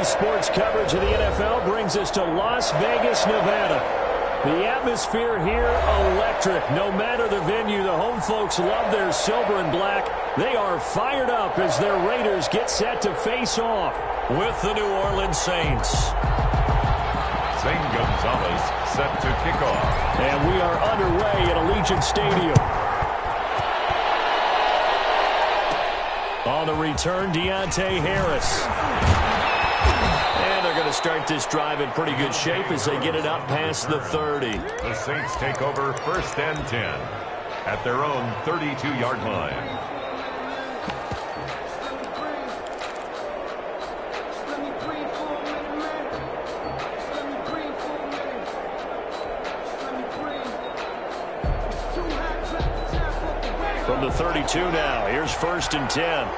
Today's sports coverage of the NFL brings us to Las Vegas, Nevada. The atmosphere here, electric. No matter the venue, the home folks love their silver and black. They are fired up as their Raiders get set to face off with the New Orleans Saints. Zane Gonzalez set to kick off. And we are underway at Allegiant Stadium. On the return, Deontay Harris. And they're going to start this drive in pretty good shape as they get it up past the 30. The Saints take over 1st and 10 at their own 32-yard line. From the 32 now, here's 1st and 10.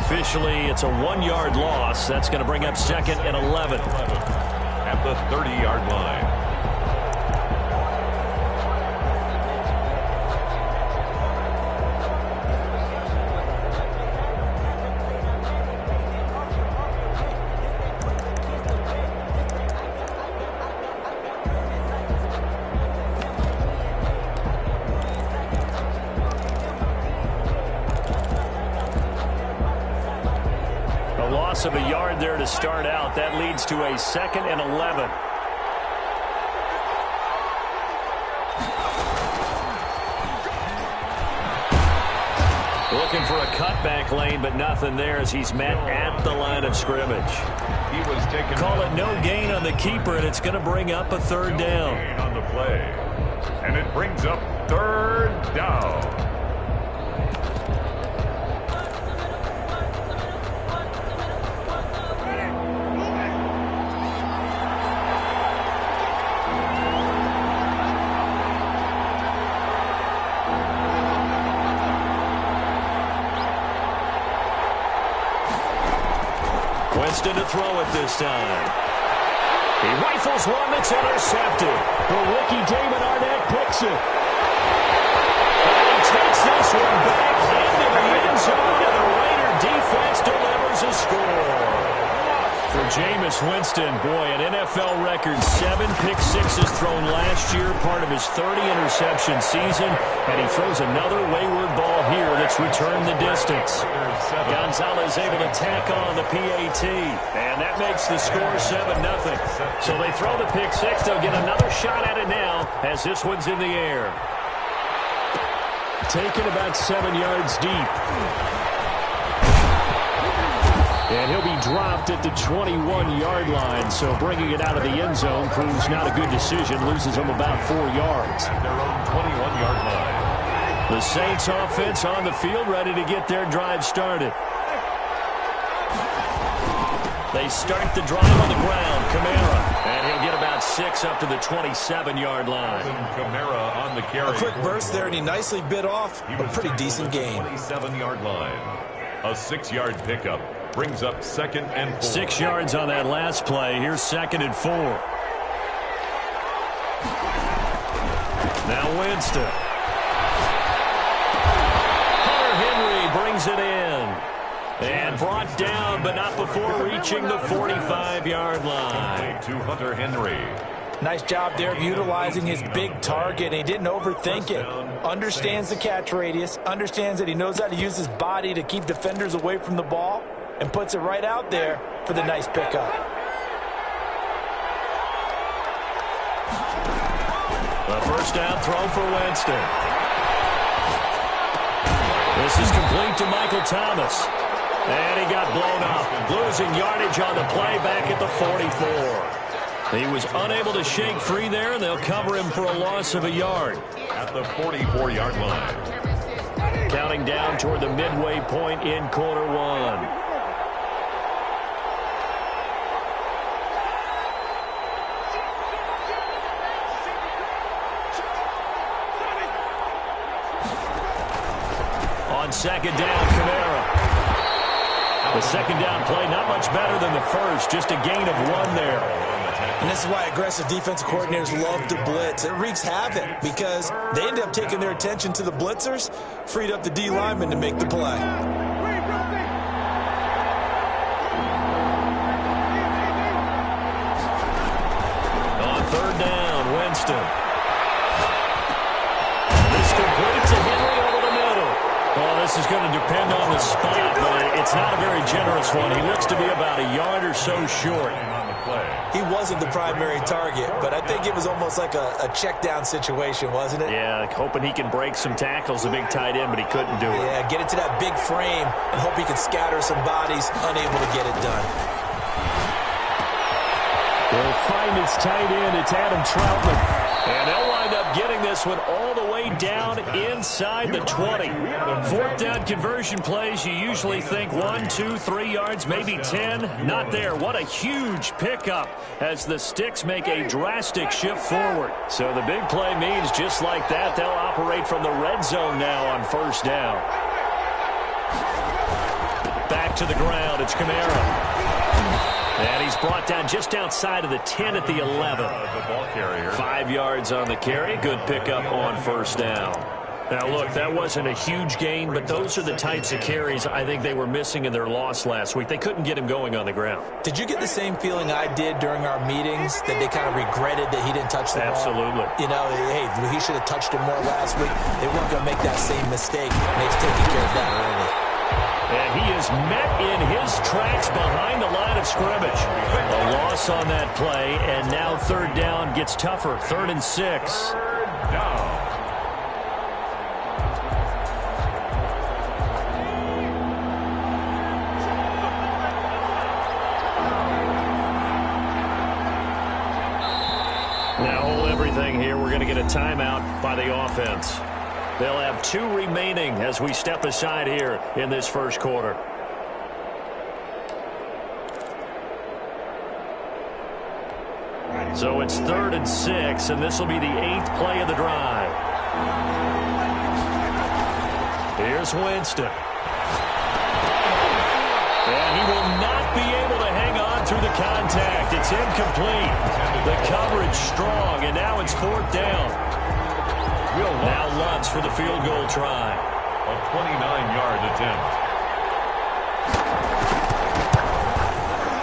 Officially, it's a 1-yard loss. That's going to bring up 2nd and 11. At the 30-yard line. Of a yard there to start out. That leads to a 2nd and 11. Looking for a cutback lane, but nothing there as he's met at the line of scrimmage. He was taken. Call it no gain on the keeper, and it's going to bring up a 3rd down. On the play. And it brings up 3rd down. Winston to throw it this time. He rifles one that's intercepted. The rookie Damon Arnett picks it. And he takes this one back into the end zone, and the Raider defense delivers a score. For Jameis Winston, boy, an NFL record 7 pick sixes thrown last year, part of his 30-interception season, and he throws another wayward ball here that's returned the distance. Gonzalez able to tack on the PAT, and that makes the score 7-0. So they throw the pick six. They'll get another shot at it now as this one's in the air. Taken about 7 yards deep. And he'll be dropped at the 21-yard line, so bringing it out of the end zone proves not a good decision. Loses him about 4 yards. At their own 21-yard line. The Saints offense on the field, ready to get their drive started. They start the drive on the ground. Kamara, and he'll get about 6 up to the 27-yard line. Kamara on the carry. A quick burst there, and he nicely bit off a pretty decent game. 27-yard line. A 6-yard pickup brings up 2nd and 4. 6 yards on that last play. Here's 2nd and 4. Now Winston. Brings it in. And brought down, but not before reaching the 45-yard line. To Hunter Henry. Nice job there of utilizing his big target. He didn't overthink it. Understands the catch radius. Understands that he knows how to use his body to keep defenders away from the ball. And puts it right out there for the nice pickup. The 1st down throw for Winston. This is complete to Michael Thomas. And he got blown up. Losing yardage on the play back at the 44. He was unable to shake free there, and they'll cover him for a loss of a yard. At the 44-yard line. Counting down toward the midway point in quarter one. on second down, Kamara. The second down play, not much better than the first, just a gain of 1 there. And this is why aggressive defensive coordinators love to blitz. It wreaks havoc because they end up taking their attention to the blitzers, freed up the D lineman to make the play. On third down, Winston. This completes to Henry over the middle. Well, this is going to depend on the spot, but it's not a very generous one. He looks to be about a yard or so short. He wasn't the primary target, but I think it was almost like a check down situation, wasn't it? Yeah, like hoping he can break some tackles, a big tight end, but he couldn't do it. Yeah, get it to that big frame and hope he can scatter some bodies, unable to get it done. They'll find his tight end. It's Adam Troutman. And they'll wind up getting this one all the way down inside the 20. Fourth down conversion plays, you usually think 1, 2, 3 yards, maybe 10. Not there. What a huge pickup as the Sticks make a drastic shift forward. So the big play means just like that, they'll operate from the red zone now on first down. Back to the ground. It's Kamara. And he's brought down just outside of the 10 at the 11. 5 yards on the carry. Good pickup on first down. Now, look, that wasn't a huge gain, but those are the types of carries I think they were missing in their loss last week. They couldn't get him going on the ground. Did you get the same feeling I did during our meetings, that they kind of regretted that he didn't touch the ball? Absolutely. You know, hey, he should have touched it more last week. They weren't going to make that same mistake, and they've taken care of that early. And he is met in his tracks behind the line of scrimmage. A loss on that play, and now third down gets tougher. 3rd and 6. Now hold everything here. We're going to get a timeout by the offense. They'll have 2 remaining as we step aside here in this first quarter. So it's 3rd and 6, and this will be the 8th play of the drive. Here's Winston. And he will not be able to hang on through the contact. It's incomplete. The coverage strong, and now it's 4th down. Now Lutz for the field goal try. A 29-yard attempt.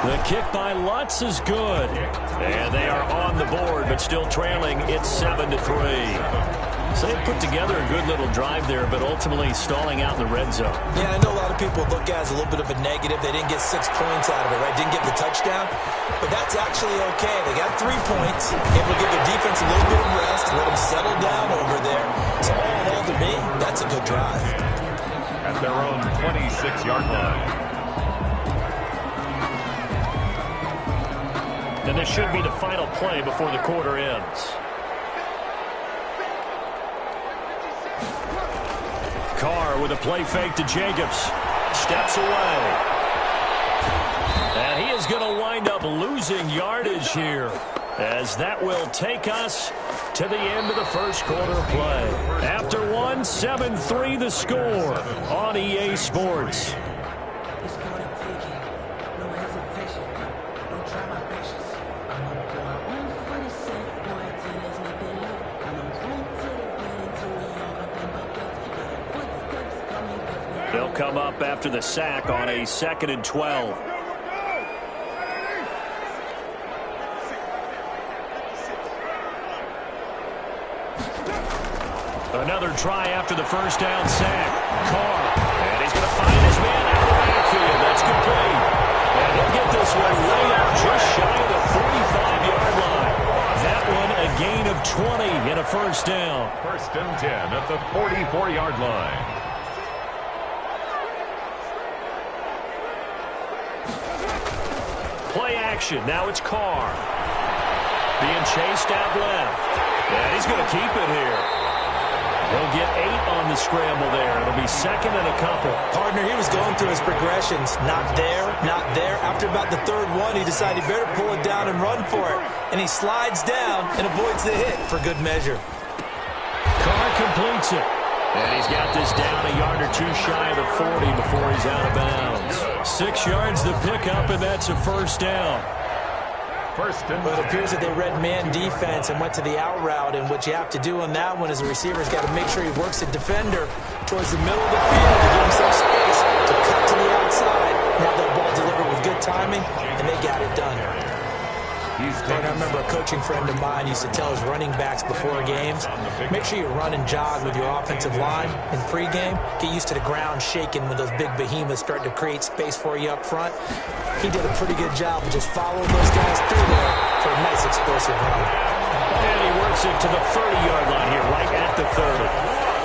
The kick by Lutz is good. And they are on the board, but still trailing. It's 7-3. So they put together a good little drive there, but ultimately stalling out in the red zone. Yeah, I know a lot of people look at it as a little bit of a negative. They didn't get 6 points out of it, right? Didn't get the touchdown. But that's actually okay. They got 3 points. Able to give their defense a little bit of rest, let them settle down over there. So all in all, to me, that's a good drive. At their own 26-yard line. And this should be the final play before the quarter ends. Carr with a play fake to Jacobs. Steps away. And he is going to wind up losing yardage here, as that will take us to the end of the first quarter play. After 1, 7-3 the score on EA Sports. They'll come up after the sack on a 2nd and 12. Another try after the first down sack. Carr. And he's going to find his man out of the backfield. That's complete. And he'll get this one way out just shy of the 45-yard line. That one a gain of 20 in a first down. 1st and 10 at the 44-yard line. Play action. Now it's Carr. Being chased out left. And he's going to keep it here. He'll get 8 on the scramble there. It'll be 2nd and a couple. Partner, he was going through his progressions. Not there, not there. After about the 3rd one, he decided he better pull it down and run for it. And he slides down and avoids the hit for good measure. Carr completes it. And he's got this down a yard or two shy of the 40 before he's out of bounds. 6 yards the pickup, and that's a first down. But it appears that they read man defense and went to the out route, and what you have to do on that one is the receiver's got to make sure he works the defender towards the middle of the field to give himself space to cut to the outside. Now that ball delivered with good timing, and they got it done. And I remember a coaching friend of mine used to tell his running backs before games, make sure you run and jog with your offensive line in pregame. Get used to the ground shaking when those big behemoths start to create space for you up front. He did a pretty good job of just following those guys through there for a nice explosive run. And he works it to the 30-yard line here, right at the 30.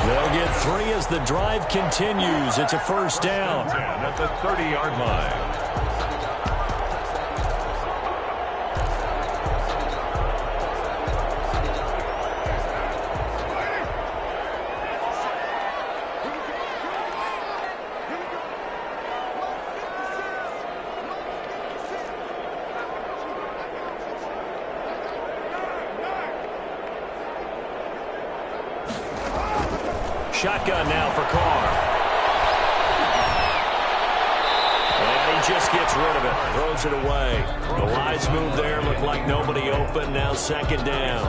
They'll get 3 as the drive continues. It's a first down. At the 30-yard line. Shotgun now for Carr. And he just gets rid of it. Throws it away. The wise move there. Looked like nobody open. Now second down.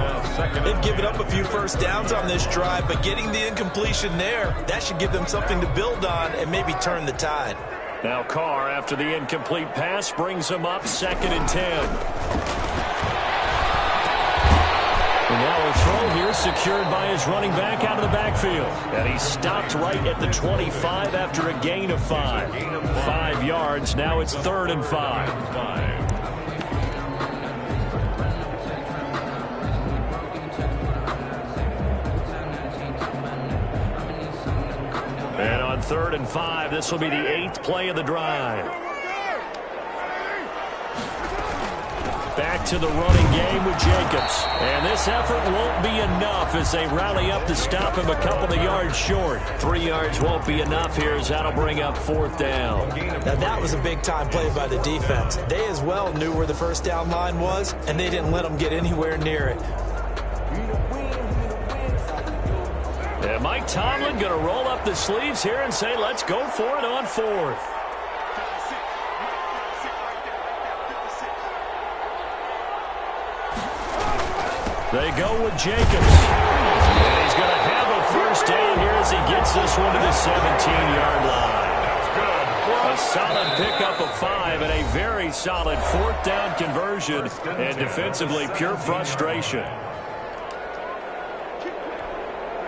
They've given up a few first downs on this drive, but getting the incompletion there, that should give them something to build on and maybe turn the tide. Now Carr, after the incomplete pass, brings him up 2nd and 10. And now a throw here secured by his running back out of the backfield. And he stopped right at the 25 after a gain of 5. 5 yards. Now it's 3rd and 5. And on 3rd and 5, this will be the 8th play of the drive. Back to the running game with Jacobs. And this effort won't be enough as they rally up to stop him a couple of yards short. 3 yards won't be enough here as that'll bring up 4th down. Now that was a big-time play by the defense. They as well knew where the first down line was, and they didn't let them get anywhere near it. And Mike Tomlin going to roll up the sleeves here and say, let's go for it on 4th. They go with Jacobs. And he's going to have a first down here as he gets this one to the 17-yard line. A solid pickup of 5 and a very solid 4th down conversion. And defensively, pure frustration.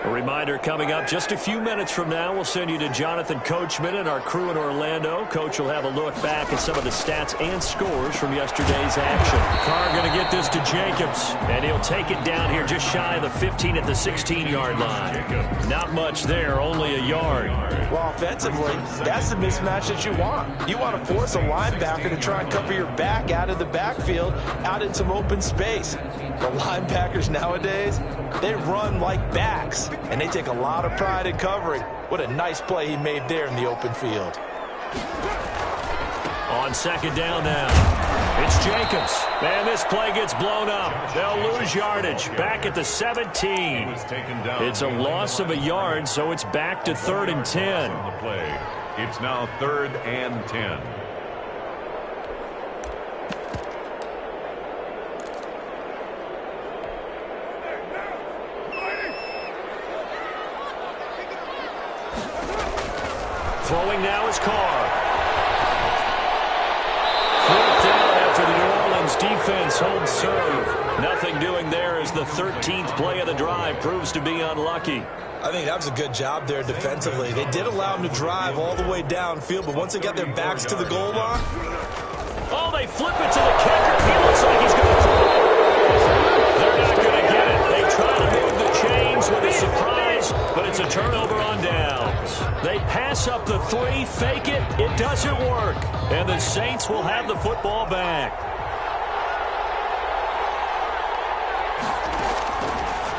A reminder coming up just a few minutes from now, we'll send you to Jonathan Coachman and our crew in Orlando. Coach will have a look back at some of the stats and scores from yesterday's action. Carr going to get this to Jacobs, and he'll take it down here just shy of the 15 at the 16-yard line. Not much there, only a yard. Well, offensively, that's the mismatch that you want. You want to force a linebacker to try and cover your back out of the backfield, out in some open space. The linebackers nowadays, they run like backs, and they take a lot of pride in covering. What a nice play he made there in the open field. On 2nd down now, it's Jacobs. And this play gets blown up. They'll lose yardage. Back at the 17. It's a loss of a yard, so it's back to 3rd and 10. It's now 3rd and 10. Throwing now is Carr. 4th down after the New Orleans defense holds serve. Nothing doing there as the 13th play of the drive proves to be unlucky. I think that was a good job there defensively. They did allow him to drive all the way downfield, but once they got their backs to the goal line. Oh, they flip it to the kicker. He looks like he's going to throw it. They're not going to get it. They try to move the chains with a surprise, but it's a turnover on downs. They pass up the 3, fake it. It doesn't work. And the Saints will have the football back.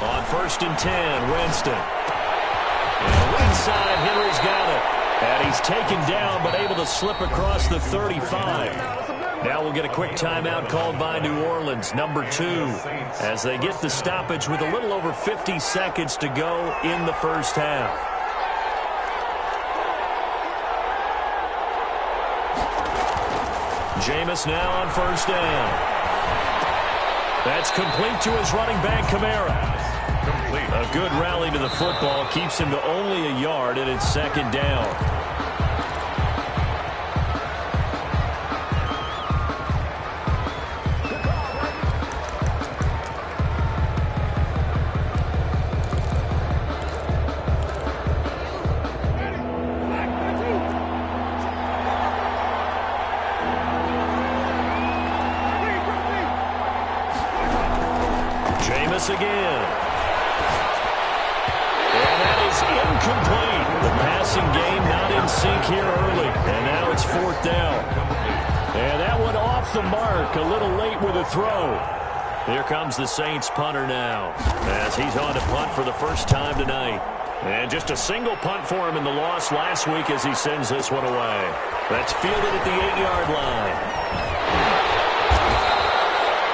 On 1st and 10, Winston. And right side, Henry's got it. And he's taken down, but able to slip across the 35. Now we'll get a quick timeout called by New Orleans, number 2, as they get the stoppage with a little over 50 seconds to go in the first half. Jameis now on first down. That's complete to his running back, Kamara. Complete. A good rally to the football keeps him to only a yard, and it's second down. Again. And that is incomplete. The passing game not in sync here early. And now it's fourth down. And that one off the mark. A little late with a throw. Here comes the Saints punter now, as he's on to punt for the first time tonight. And just a single punt for him in the loss last week as he sends this one away. That's fielded at the 8-yard line.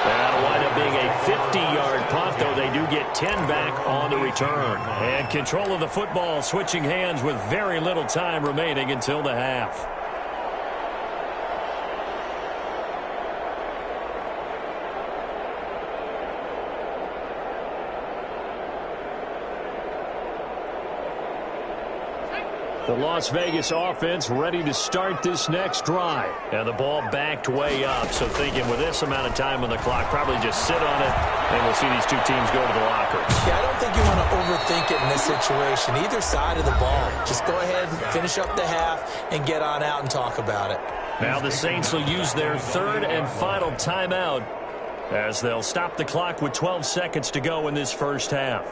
That'll wind up being a 50-yard punt, though they do get 10 back on the return. And control of the football switching hands with very little time remaining until the half. The Las Vegas offense ready to start this next drive. And the ball backed way up, so thinking with this amount of time on the clock, probably just sit on it, and we'll see these two teams go to the lockers. Yeah, I don't think you want to overthink it in this situation. Either side of the ball. Just go ahead, finish up the half, and get on out and talk about it. Now the Saints will use their third and final timeout as they'll stop the clock with 12 seconds to go in this first half.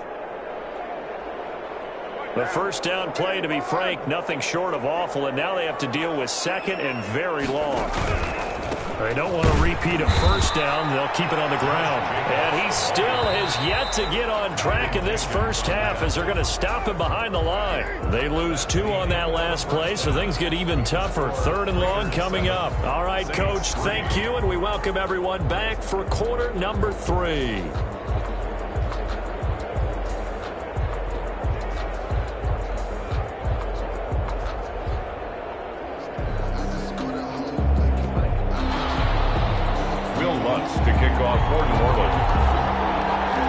The first down play, to be frank, nothing short of awful, and now they have to deal with second and very long. They don't want to repeat a first down. They'll keep it on the ground. And he still has yet to get on track in this first half as they're going to stop him behind the line. They lose 2 on that last play, so things get even tougher. Third and long coming up. All right, Coach, thank you, and we welcome everyone back for quarter number 3. To kick off for New Orleans.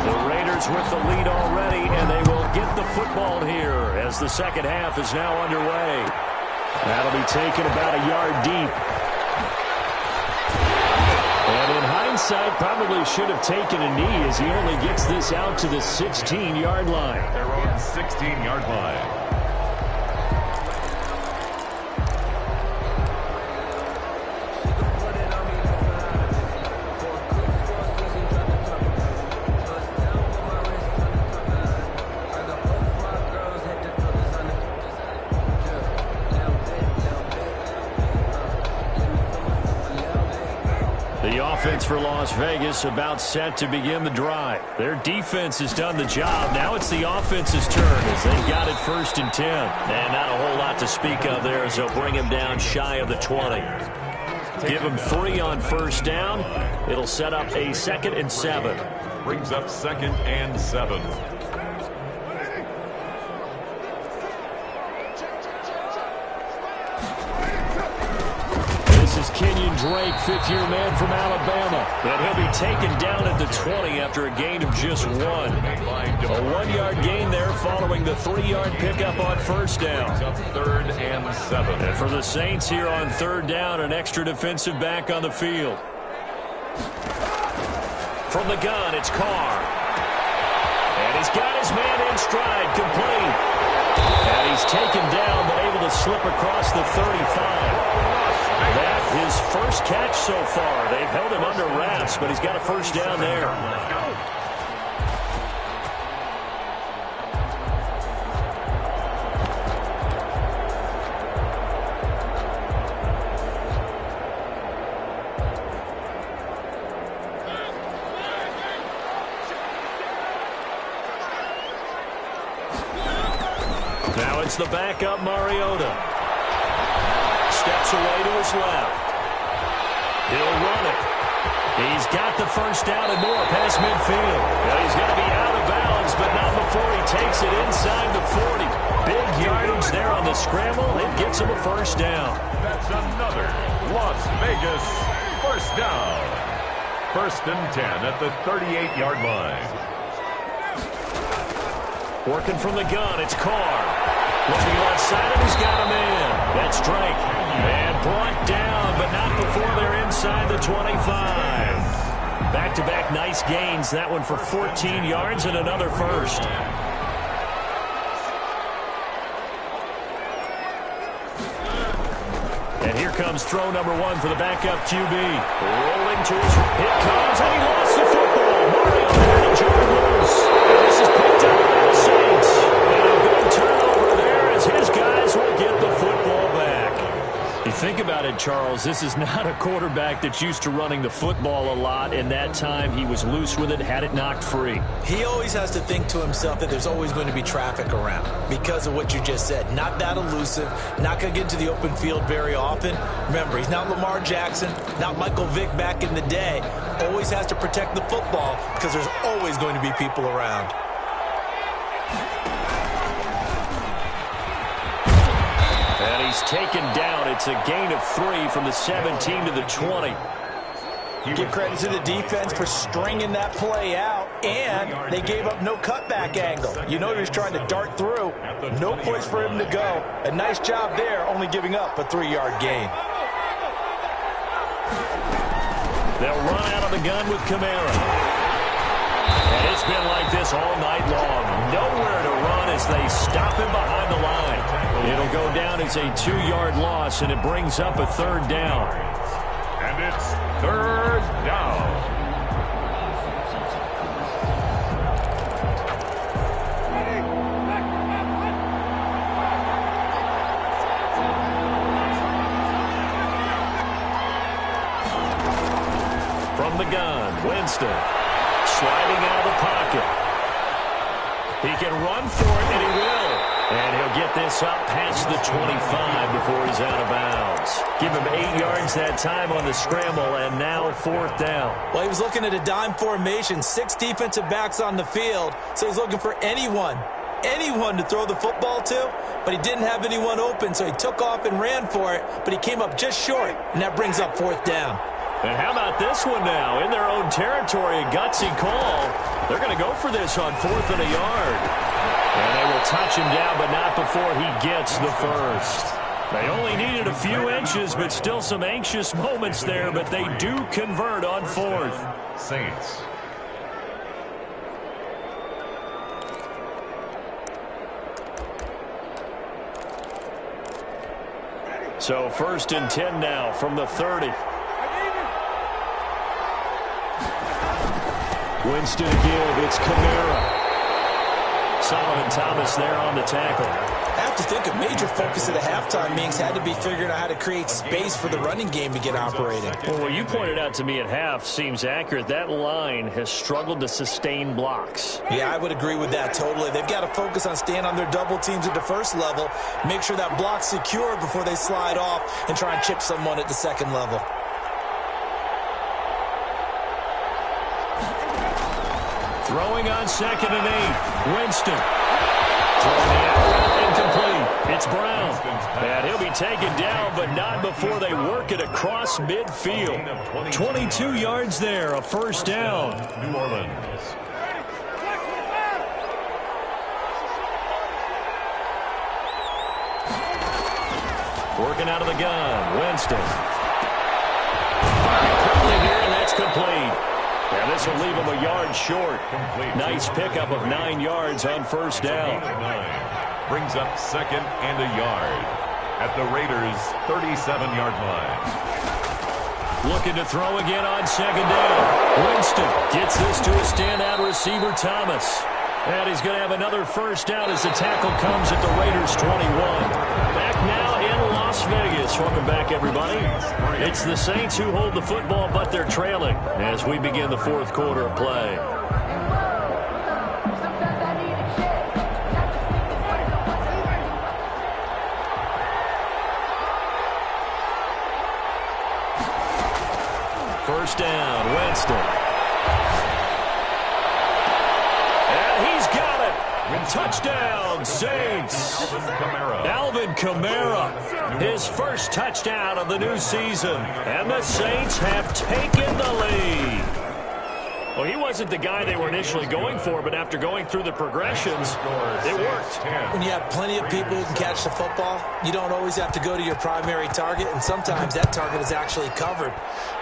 The Raiders with the lead already, and they will get the football here as the second half is now underway. That'll be taken about a yard deep. And in hindsight, probably should have taken a knee as he only gets this out to the 16-yard line. Their own 16-yard line. Offense for Las Vegas about set to begin the drive. Their defense has done the job. Now it's the offense's turn as they've got it 1st and 10. And not a whole lot to speak of there as they'll bring him down shy of the 20. Give him 3 on first down. It'll set up a 2nd and 7. Brings up 2nd and 7. Kenyon Drake, 5th-year man from Alabama. And he'll be taken down at the 20 after a gain of just 1. A 1-yard gain there following the 3-yard pickup on first down. 3rd and 7. And for the Saints here on 3rd down, an extra defensive back on the field. From the gun, it's Carr. And he's got his man in stride, complete. And he's taken down, but able to slip across the 35. That's his first catch so far. They've held him under wraps, but he's got a first down there. Now it's the backup Mariota. Steps away to his left. He'll run it. He's got the first down and more past midfield. Well, he's going to be out of bounds, but not before he takes it inside the 40. Big yardage there on the scramble. It gets him a first down. That's another Las Vegas first down. First and 10 at the 38-yard line. Working from the gun, it's Carr. Looking outside, and he's got him in. That's Drake. And brought down, but not before they're inside the 25. Back-to-back nice gains. That one for 14 yards and another first. And here comes throw number one for the backup QB. Rolling to his... It comes, and he lost the football. Mario had it jarred loose. And this is picked up by the Saints. And a big turnover there as his guys will get the football back. You think about it, Charles, this is not a quarterback that's used to running the football a lot. In that time, he was loose with it, had it knocked free. He always has to think to himself that there's always going to be traffic around because of what you just said. Not that elusive, not going to get into the open field very often. Remember, he's not Lamar Jackson, not Michael Vick back in the day. Always has to protect the football because there's always going to be people around. And he's taken down. It's a gain of 3 from the 17 to the 20. Give credit to the defense for stringing that play out, and they gave up no cutback angle. You know he was trying to dart through. No place for him to go. A nice job there, only giving up a 3-yard gain. They'll run out of the gun with Kamara. And it's been like this all night long. Nowhere to run as they stop him behind the line. It'll go down as a 2-yard loss, and it brings up a third down. And it's third down. From the gun, Winston sliding out of the pocket. He can run for it, and he will. And he'll get this up past the 25 before he's out of bounds. Give him 8 yards that time on the scramble, and now fourth down. Well, he was looking at a dime formation, 6 defensive backs on the field, so he's looking for anyone to throw the football to, but he didn't have anyone open, so he took off and ran for it, but he came up just short, and that brings up fourth down. And how about this one now? In their own territory, a gutsy call. They're going to go for this on 4th and a yard. And they will touch him down, but not before he gets the first. They only needed a few inches, but still some anxious moments there, but they do convert on 4th. Saints. So 1st and 10 now from the 30. Winston to give. It's Kamara. Solomon Thomas there on the tackle. I have to think a major focus at the halftime meetings had to be figuring out how to create space for the running game to get operating. Well, what you pointed out to me at half seems accurate. That line has struggled to sustain blocks. Yeah, I would agree with that totally. They've got to focus on staying on their double teams at the first level, make sure that block's secure before they slide off and try and chip someone at the second level. Throwing on 2nd and 8. Winston. Throwing the out, incomplete. It's Brown. And he'll be taken down, but not before they work it across midfield. 22 yards there, a first down. New Orleans. Working out of the gun. Winston. Firing quickly here, and that's complete. And this will leave him a yard short. Nice pickup of 9 yards on first down. Brings up 2nd and a yard at the Raiders' 37-yard line. Looking to throw again on 2nd down. Winston gets this to a standout receiver, Thomas. And he's going to have another first down as the tackle comes at the Raiders' 21. Back now in Las Vegas. Welcome back, everybody. It's the Saints who hold the football, but they're trailing as we begin the 4th quarter of play. First down, Winston. touchdown, Saints. Alvin Kamara, his first touchdown of the new season. And the Saints have taken the lead. Well, he wasn't the guy they were initially going for, but after going through the progressions, it worked. When you have plenty of people who can catch the football, you don't always have to go to your primary target, and sometimes that target is actually covered.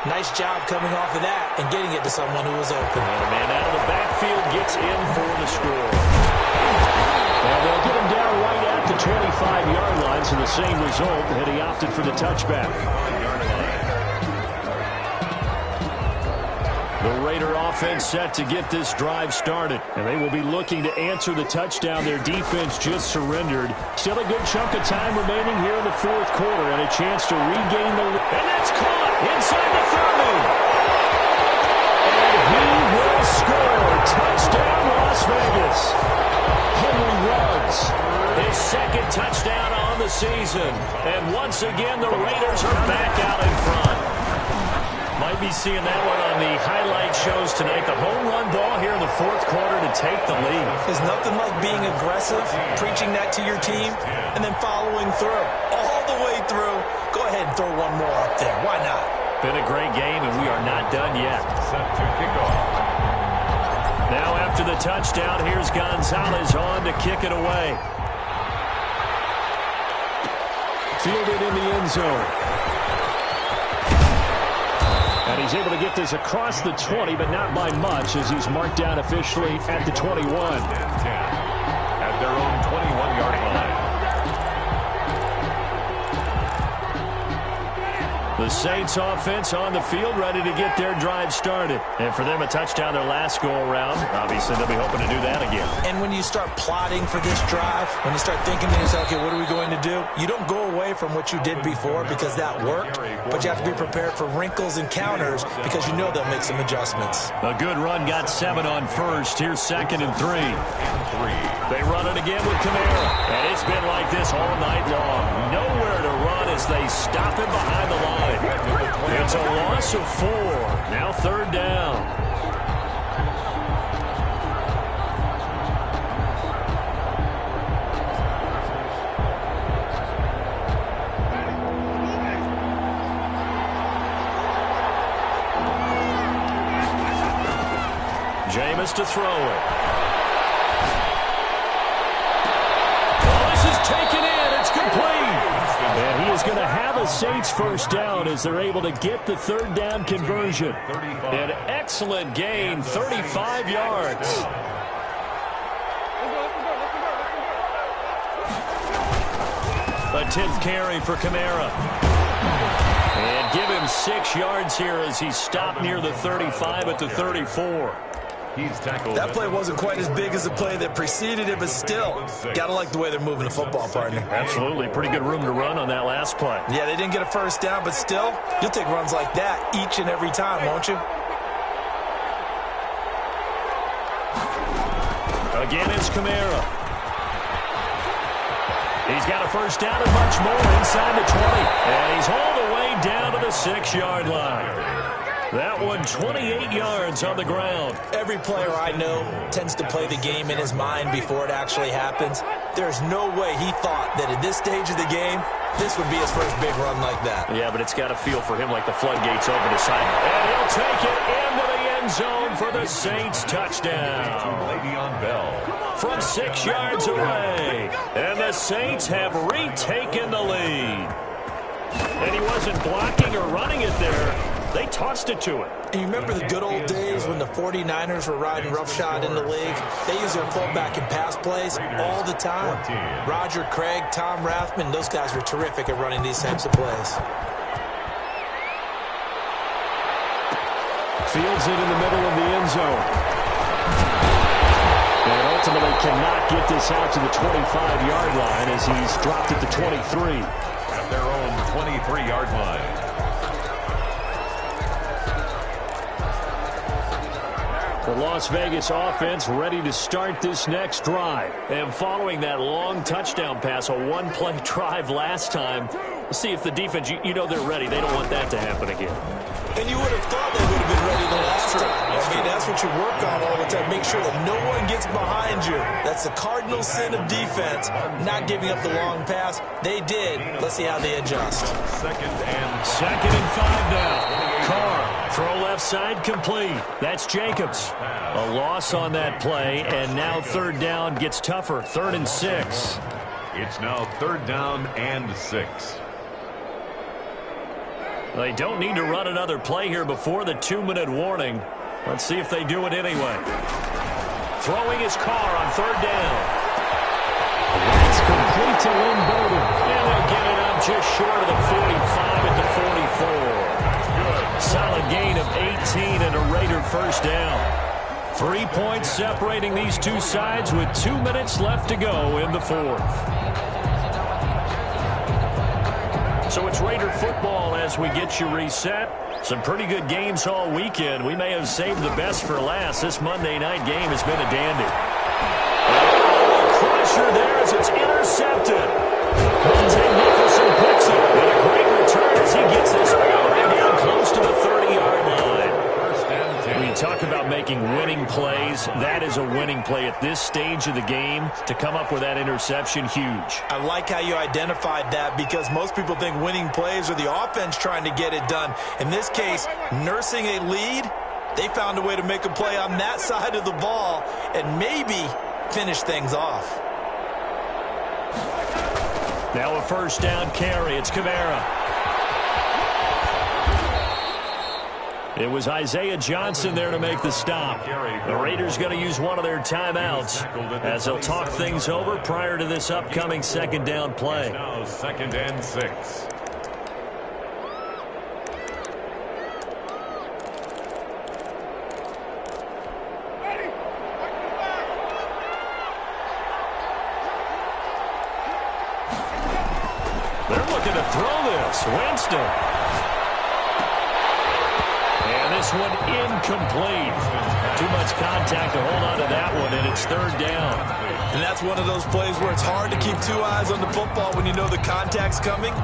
Nice job coming off of that and getting it to someone who was open. And a man out of the backfield gets in for the score. Well, they'll get him down right at the 25-yard line, so the same result, and he opted for the touchback. The Raider offense set to get this drive started, and they will be looking to answer the touchdown their defense just surrendered. Still a good chunk of time remaining here in the fourth quarter and a chance to regain the lead. And that's caught inside the 30. And he will score. Touchdown, Las Vegas. Henry Ruggs, his second touchdown on the season. And once again, the Raiders are back out in front. Might be seeing that one on the highlight shows tonight. The home run ball here in the fourth quarter to take the lead. There's nothing like being aggressive, preaching that to your team, and then following through. All the way through. Go ahead and throw one more up there. Why not? Been a great game, and we are not done yet. Set to kick off. Now after the touchdown, here's Gonzalez on to kick it away. Fielded in the end zone. And he's able to get this across the 20, but not by much, as he's marked down officially at the 21. At their own 21-yard line. The Saints offense on the field, ready to get their drive started. And for them, a touchdown their last go-around. Obviously, they'll be hoping to do that again. And when you start plotting for this drive, when you start thinking to yourself, okay, what are we going to do? You don't go away from what you did before because that worked, but you have to be prepared for wrinkles and counters because you know they'll make some adjustments. A good run got 7 on first. Here's 2nd and 3. They run it again with Kamara. And it's been like this all night long. Nowhere to run as they stop him behind the line. It's a loss of 4. Now 3rd down. Jameis to throw it. Oh, this is taken in. It's complete. And he is going to have a Saints first down as they're able to get the 3rd down conversion. An excellent gain, 35 yards. A 10th carry for Kamara. And give him 6 yards here as he stopped near the 35 at the 34. He's tackled. That play wasn't quite as big as the play that preceded it, but still, gotta like the way they're moving the football, partner. Absolutely. Pretty good room to run on that last play. Yeah, they didn't get a first down, but still, you'll take runs like that each and every time, won't you? Again, it's Kamara. He's got a first down and much more inside the 20. And he's all the way down to the 6-yard line. That one 28 yards on the ground. Every player I know tends to play the game in his mind before it actually happens. There's no way he thought that at this stage of the game, this would be his first big run like that. Yeah, but it's got to feel for him like the floodgates open to sight. And he'll take it into the end zone for the Saints touchdown. Le'Veon Bell. From 6 yards away. And the Saints have retaken the lead. And he wasn't blocking or running it there. They tossed it to him. And you remember the good old days when the 49ers were riding roughshod in the league? They used their fullback in pass plays all the time. Roger Craig, Tom Rathman, those guys were terrific at running these types of plays. Fields it in the middle of the end zone. And ultimately cannot get this out to the 25-yard line as he's dropped at the 23. At their own 23-yard line. The Las Vegas offense ready to start this next drive. And following that long touchdown pass, a one-play drive last time, See if the defense, you know they're ready. They don't want that to happen again. And you would have thought they would have been ready the last time. I mean, that's what you work on all the time. Make sure that no one gets behind you. That's the cardinal sin of defense, not giving up the long pass. They did. Let's see how they adjust. Second and 5 now. Carr, throw left side, complete. That's Jacobs. A loss on that play, and now third down gets tougher. 3rd and 6. it's now 3rd down and 6. They don't need to run another play here before the 2-minute warning. Let's see if they do it anyway. Throwing his Carr on 3rd down. That's complete to Lynn Bowden. And they'll get it up just short of the 45 at the 44. Solid gain of 18 and a Raider first down. 3 points separating these two sides with 2 minutes left to go in the 4th. So it's Raider football as we get you reset. Some pretty good games all weekend. We may have saved the best for last. This Monday night game has been a dandy. Crusher there as it's intercepted. Monte Nicholson picks it. And a great return as he gets this all the way down close to the 30-yard line. When you talk about making winning plays, that is a winning play at this stage of the game. To come up with that interception, huge. I like how you identified that because most people think winning plays are the offense trying to get it done. In this case, nursing a lead, they found a way to make a play on that side of the ball and maybe finish things off. Now a first down carry. It's Kamara. It was Isaiah Johnson there to make the stop. The Raiders going to use one of their timeouts as they'll talk things over prior to this upcoming 2nd down play. Now 2nd and 6. They're looking to throw this. Winston. This one incomplete. Too much contact to hold on to that one, and it's 3rd down. And that's one of those plays where it's hard to keep 2 eyes on the football when you know the contact's coming,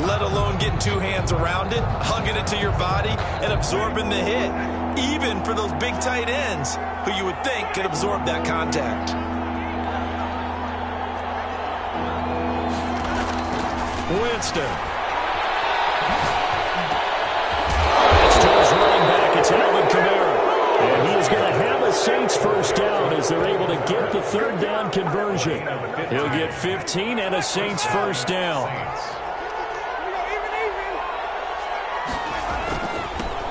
let alone getting 2 hands around it, hugging it to your body, and absorbing the hit, even for those big tight ends who you would think could absorb that contact. Winston. It's Alvin Kamara. And he is going to have a Saints first down as they're able to get the 3rd down conversion. He'll get 15 and a Saints first down.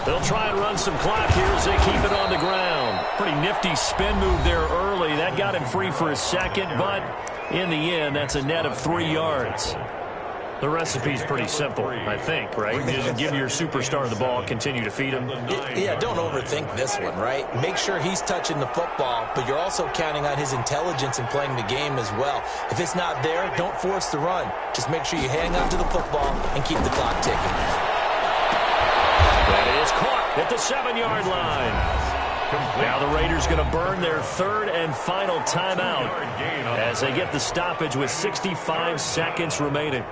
They'll try and run some clock here as they keep it on the ground. Pretty nifty spin move there early. That got him free for a second, but in the end, that's a net of 3 yards. The recipe's pretty simple, I think, right? Just give your superstar the ball, continue to feed him. Yeah, don't overthink this one, right? Make sure he's touching the football, but you're also counting on his intelligence in playing the game as well. If it's not there, don't force the run. Just make sure you hang on to the football and keep the clock ticking. That is caught at the 7-yard line. Now the Raiders going to burn their 3rd and final timeout as they get the stoppage with 65 seconds remaining.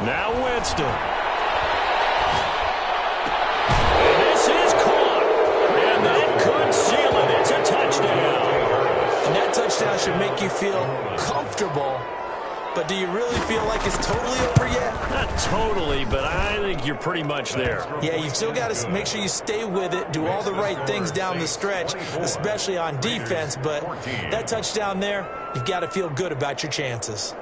Now Winston. And this is caught. And that could seal it. It's a touchdown. And that touchdown should make you feel comfortable. But do you really feel like it's totally over yet? Not totally, but I think you're pretty much there. Yeah, you've still got to make sure you stay with it, do all the right things down the stretch, especially on defense. But that touchdown there, you've got to feel good about your chances.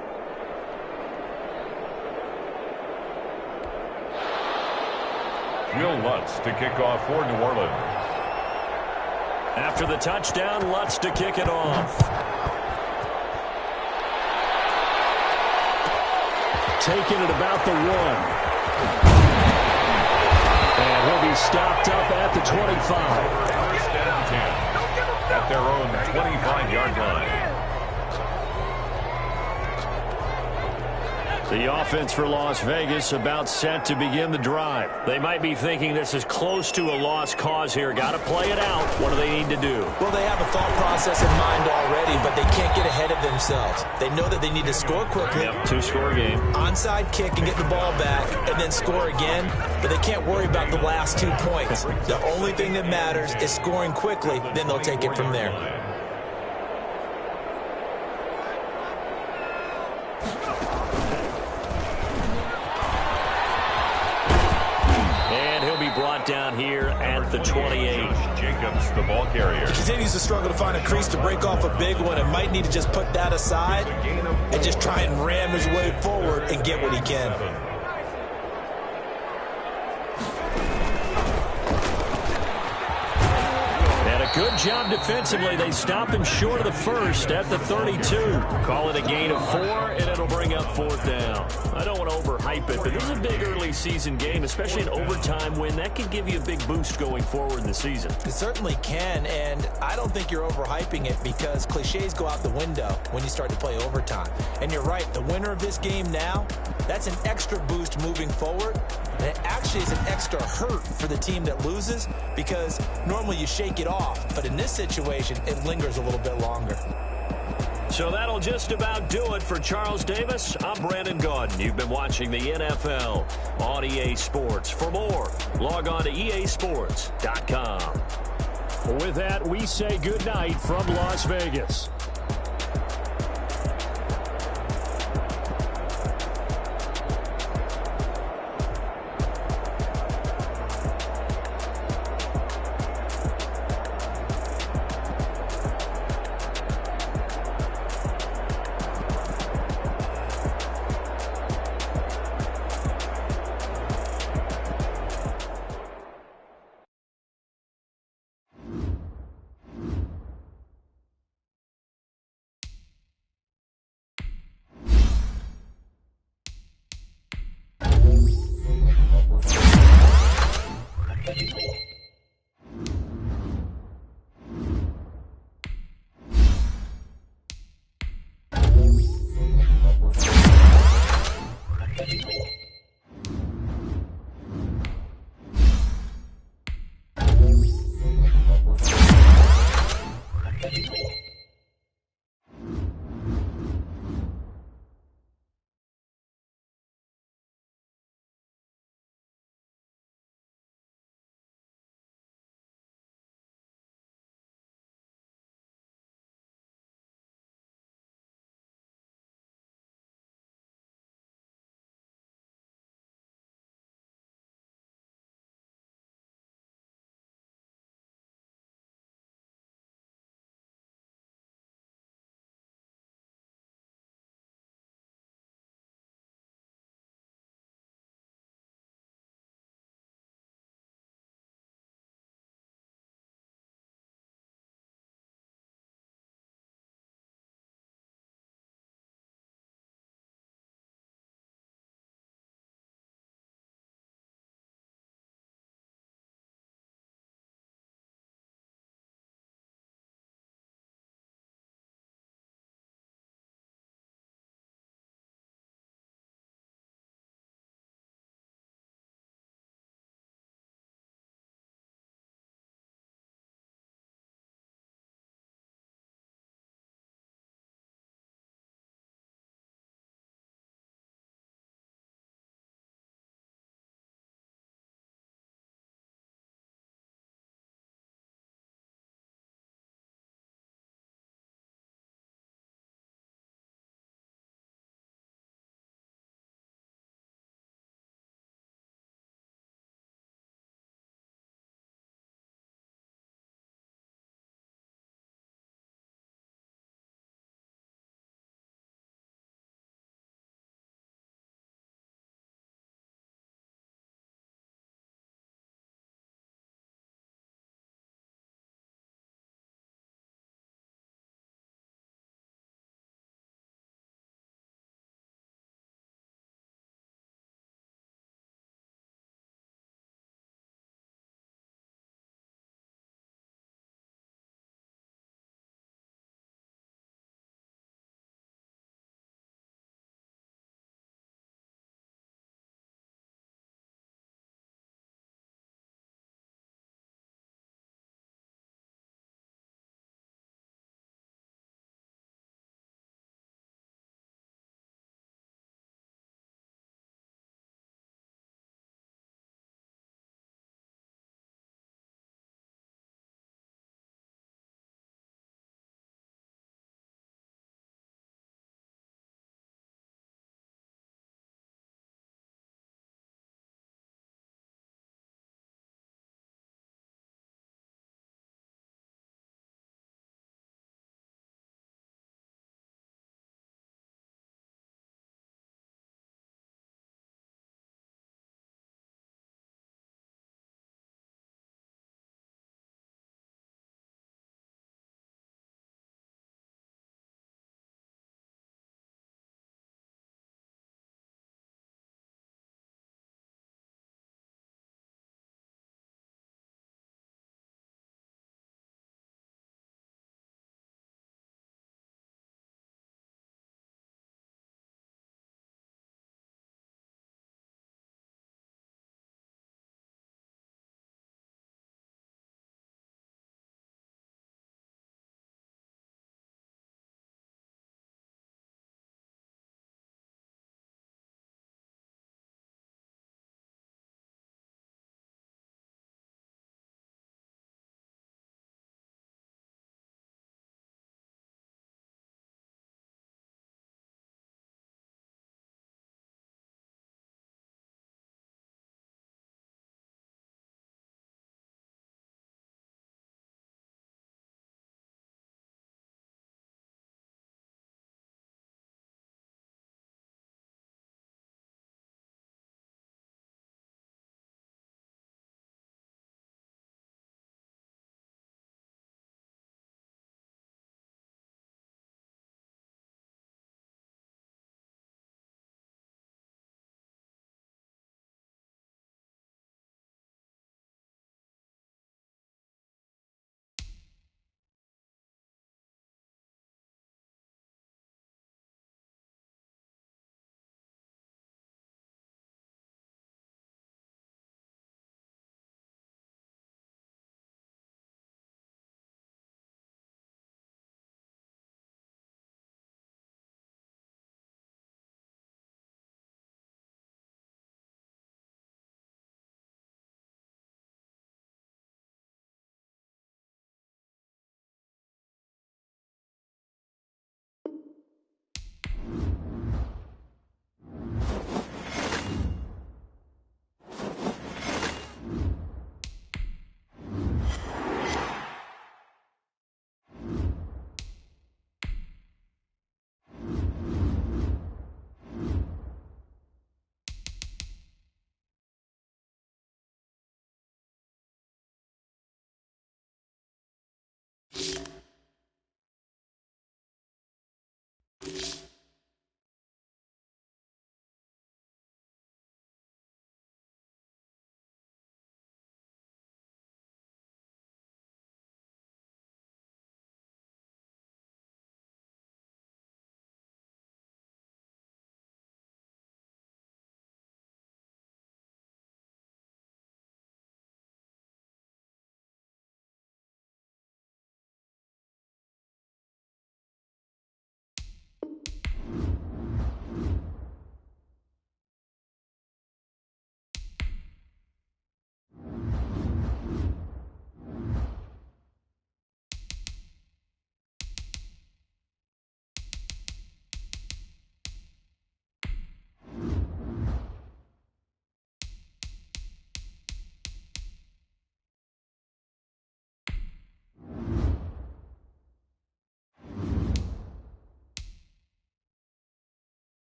Will Lutz to kick off for New Orleans. After the touchdown, Lutz to kick it off. taken at about the 1. And he'll be stopped up at the 25. First and 10 at their own 25-yard line. The offense for Las Vegas about set to begin the drive. They might be thinking this is close to a lost cause here. Got to play it out. What do they need to do? Well, they have a thought process in mind already, but they can't get ahead of themselves. They know that they need to score quickly. Yep, 2-score game. Onside kick and get the ball back and then score again, but they can't worry about the last 2 points. The only thing that matters is scoring quickly, then they'll take it from there. Brought down here at the 28. Jacobs, the ball carrier. He continues to struggle to find a crease to break off a big one and might need to just put that aside and just try and ram his way forward and get what he can. Good job defensively. They stop him short of the first at the 32. Call it a gain of 4, and it'll bring up 4th down. I don't want to overhype it, but this is a big early season game, especially an overtime win. That can give you a big boost going forward in the season. It certainly can, and I don't think you're overhyping it because cliches go out the window when you start to play overtime. And you're right, the winner of this game now, that's an extra boost moving forward. And it actually is an extra hurt for the team that loses because normally you shake it off. But in this situation, it lingers a little bit longer. So that'll just about do it for Charles Davis. I'm Brandon Gaudin. You've been watching the NFL on EA Sports. For more, log on to easports.com. With that, we say goodnight from Las Vegas.